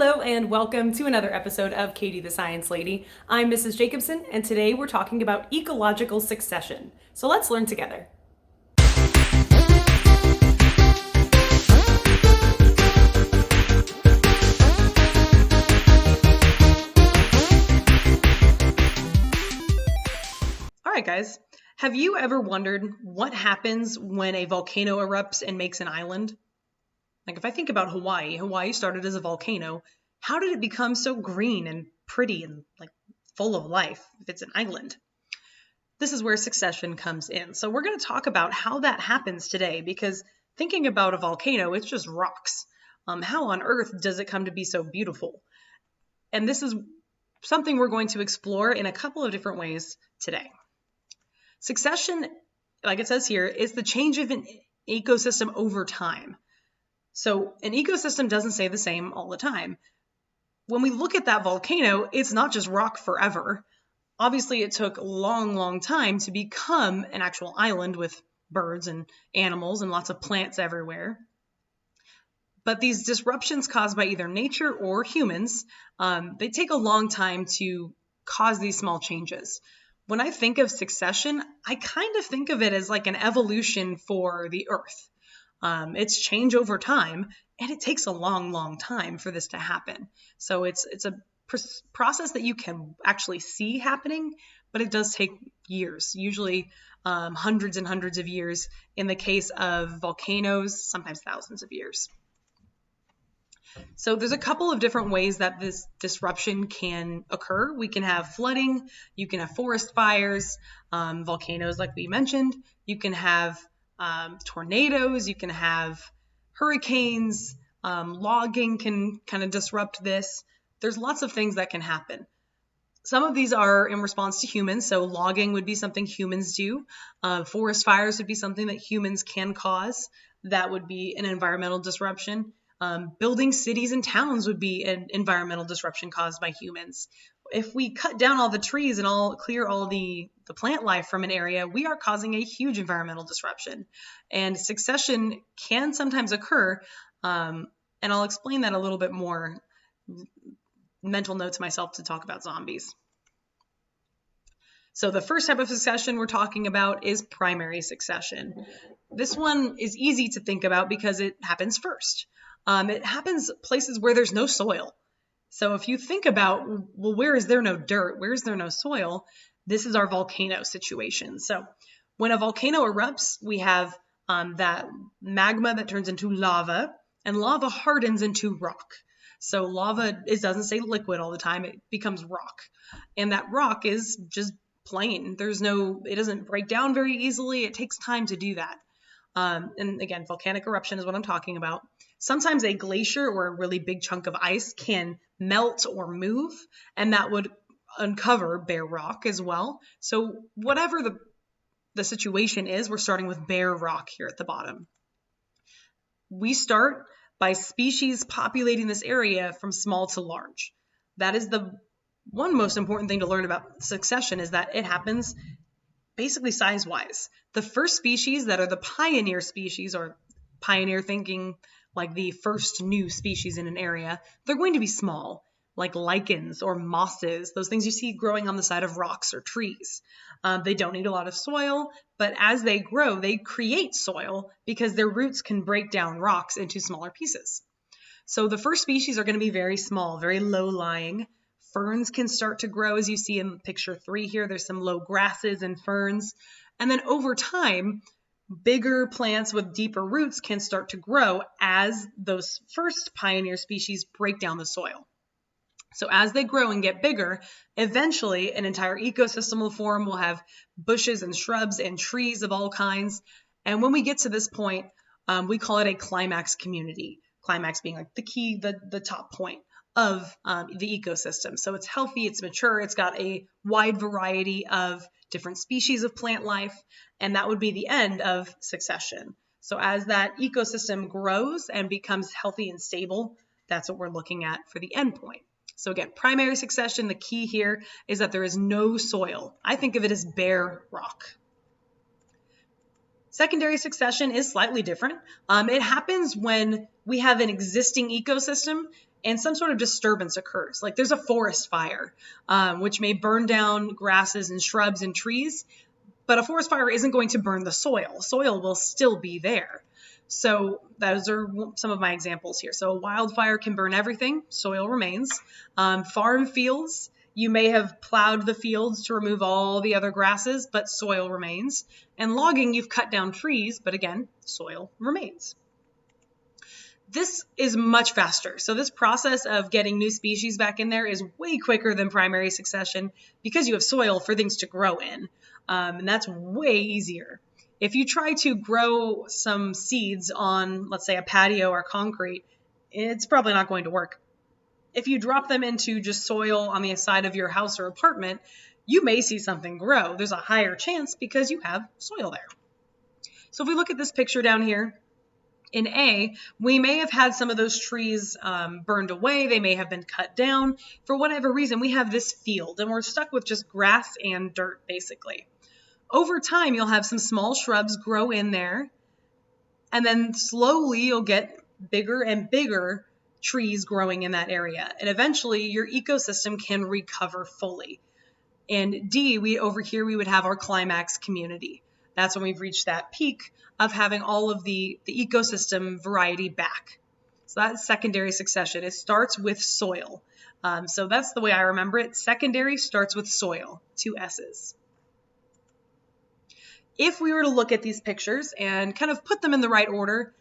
Hello and welcome to another episode of Katie the Science Lady. I'm Mrs. Jacobson and today we're talking about ecological succession. So let's learn together. All right, guys. Have you ever wondered what happens when a volcano erupts and makes an island? Like if I think about Hawaii started as a volcano. How did it become so green and pretty and like full of life if it's an island? This is where succession comes in. So we're going to talk about how that happens today, because thinking about a volcano, it's just rocks. How on earth does it come to be so beautiful? And this is something we're going to explore in a couple of different ways today. Succession, like it says here, is the change of an ecosystem over time. So an ecosystem doesn't stay the same all the time. When we look at that volcano, it's not just rock forever. Obviously, it took a long time to become an actual island with birds and animals and lots of plants everywhere. But these disruptions caused by either nature or humans, they take a long time to cause these small changes. When I think of succession, I kind of think of it as like an evolution for the Earth. It's change over time, and it takes a long time for this to happen. So it's a process that you can actually see happening, but it does take years, usually hundreds and hundreds of years. In the case of volcanoes, sometimes thousands of years. So there's a couple of different ways that this disruption can occur. We can have flooding, you can have forest fires, volcanoes like we mentioned, you can have tornadoes, you can have hurricanes, logging can kind of disrupt this. There's lots of things that can happen. Some of these are in response to humans, so logging would be something humans do. Forest fires would be something that humans can cause. That would be an environmental disruption. Building cities and towns would be an environmental disruption caused by humans. If we cut down all the trees and clear all the plant life from an area, we are causing a huge environmental disruption. And succession can sometimes occur, and I'll explain that a little bit more. Mental note to myself to talk about zombies. So the first type of succession we're talking about is primary succession. This one is easy to think about because it happens first. It happens places where there's no soil. So if you think about, well, where is there no dirt? Where is there no soil? This is our volcano situation. So when a volcano erupts, we have that magma that turns into lava, and lava hardens into rock. So lava, it doesn't stay liquid all the time. It becomes rock. And that rock is just plain. It doesn't break down very easily. It takes time to do that. And again, volcanic eruption is what I'm talking about. Sometimes a glacier or a really big chunk of ice can melt or move, and that would uncover bare rock as well. So whatever the situation is, we're starting with bare rock here at the bottom. We start by species populating this area from small to large. That is the one most important thing to learn about succession, is that it happens basically size-wise. The first species that are the pioneer species, or pioneer thinking like the first new species in an area, they're going to be small, like lichens or mosses, those things you see growing on the side of rocks or trees. They don't need a lot of soil, but as they grow, they create soil because their roots can break down rocks into smaller pieces. So the first species are going to be very small, very low-lying. Ferns can start to grow, as you see in picture 3 here. There's some low grasses and ferns. And then over time, bigger plants with deeper roots can start to grow as those first pioneer species break down the soil. So as they grow and get bigger, eventually an entire ecosystem will form. We'll have bushes and shrubs and trees of all kinds. And when we get to this point, we call it a climax community. Climax being like the key, the top point of the ecosystem. So it's healthy, it's mature, it's got a wide variety of different species of plant life, and that would be the end of succession. So as that ecosystem grows and becomes healthy and stable, that's what we're looking at for the end point. So again, primary succession, the key here is that there is no soil. I think of it as bare rock. Secondary succession is slightly different. It happens when we have an existing ecosystem and some sort of disturbance occurs. Like there's a forest fire, which may burn down grasses and shrubs and trees, but a forest fire isn't going to burn the soil. Soil will still be there. So those are some of my examples here. So a wildfire can burn everything, soil remains. Farm fields, you may have plowed the fields to remove all the other grasses, but soil remains. And logging, you've cut down trees, but again, soil remains. This is much faster. So this process of getting new species back in there is way quicker than primary succession because you have soil for things to grow in. And that's way easier. If you try to grow some seeds on, let's say, a patio or concrete, it's probably not going to work. If you drop them into just soil on the side of your house or apartment, you may see something grow. There's a higher chance because you have soil there. So if we look at this picture down here, in A, we may have had some of those trees burned away. They may have been cut down. For whatever reason, we have this field, and we're stuck with just grass and dirt, basically. Over time, you'll have some small shrubs grow in there, and then slowly you'll get bigger and bigger trees growing in that area. And eventually, your ecosystem can recover fully. And D, over here, we would have our climax community. That's when we've reached that peak of having all of the ecosystem variety back. So that's secondary succession. It starts with soil. So that's the way I remember it. Secondary starts with soil, 2 S's. If we were to look at these pictures and kind of put them in the right order,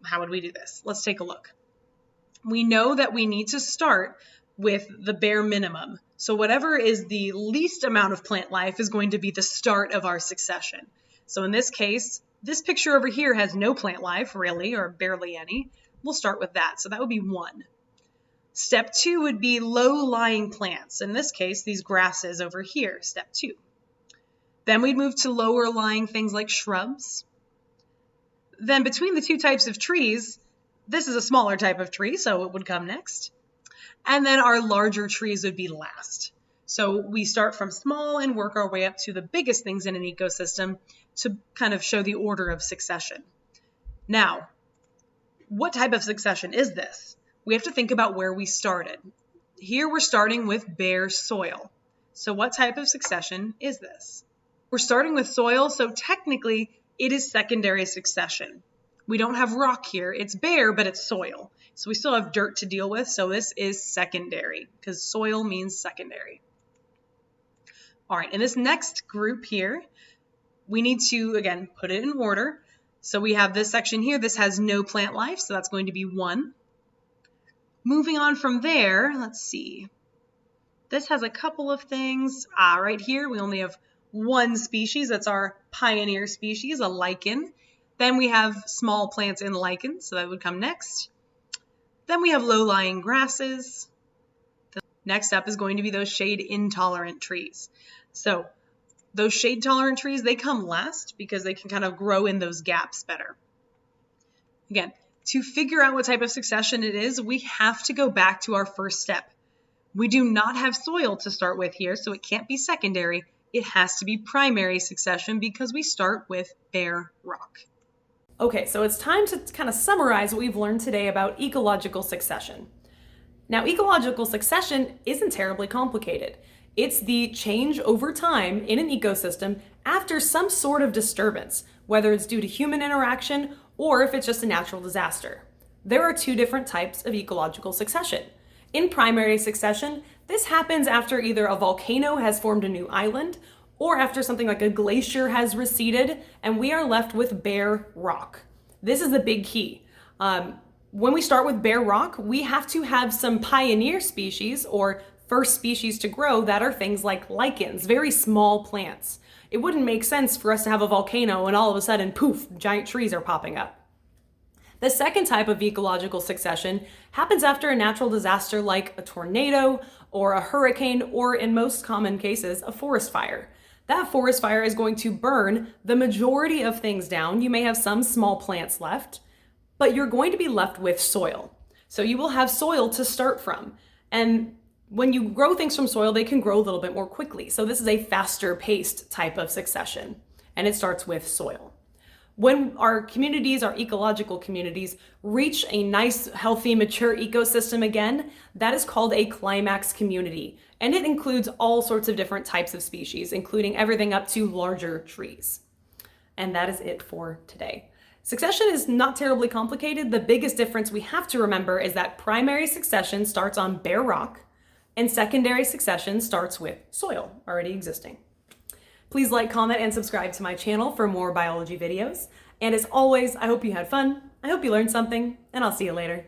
how would we do this? Let's take a look. We know that we need to start with the bare minimum. So whatever is the least amount of plant life is going to be the start of our succession. So in this case, this picture over here has no plant life, really, or barely any. We'll start with that. So that would be 1. Step 2 would be low-lying plants. In this case, these grasses over here, step 2. Then we'd move to lower-lying things like shrubs. Then between the 2 types of trees, this is a smaller type of tree, so it would come next. And then our larger trees would be last. So we start from small and work our way up to the biggest things in an ecosystem to kind of show the order of succession. Now, what type of succession is this? We have to think about where we started. Here we're starting with bare soil. So what type of succession is this? We're starting with soil, so technically it is secondary succession. We don't have rock here. It's bare, but it's soil. So we still have dirt to deal with, so this is secondary because soil means secondary. All right, in this next group here, we need to, again, put it in order. So we have this section here. This has no plant life, so that's going to be 1. Moving on from there, let's see. This has a couple of things. Right here, we only have 1 species. That's our pioneer species, a lichen. Then we have small plants in lichens, so that would come next. Then we have low-lying grasses. The next up is going to be those shade-intolerant trees. So those shade-tolerant trees, they come last because they can kind of grow in those gaps better. Again, to figure out what type of succession it is, we have to go back to our first step. We do not have soil to start with here, so it can't be secondary. It has to be primary succession because we start with bare rock. Okay, so it's time to kind of summarize what we've learned today about ecological succession. Now, ecological succession isn't terribly complicated. It's the change over time in an ecosystem after some sort of disturbance, whether it's due to human interaction or if it's just a natural disaster. There are 2 different types of ecological succession. In primary succession, this happens after either a volcano has formed a new island or after something like a glacier has receded and we are left with bare rock. This is the big key. When we start with bare rock, we have to have some pioneer species or first species to grow that are things like lichens, very small plants. It wouldn't make sense for us to have a volcano and all of a sudden, poof, giant trees are popping up. The second type of ecological succession happens after a natural disaster like a tornado or a hurricane, or in most common cases, a forest fire. That forest fire is going to burn the majority of things down. You may have some small plants left, but you're going to be left with soil. So you will have soil to start from. And when you grow things from soil, they can grow a little bit more quickly. So this is a faster paced type of succession, and it starts with soil. When our communities, our ecological communities, reach a nice, healthy, mature ecosystem again, that is called a climax community. And it includes all sorts of different types of species, including everything up to larger trees. And that is it for today. Succession is not terribly complicated. The biggest difference we have to remember is that primary succession starts on bare rock, and secondary succession starts with soil already existing. Please like, comment, and subscribe to my channel for more biology videos. And as always, I hope you had fun, I hope you learned something, and I'll see you later.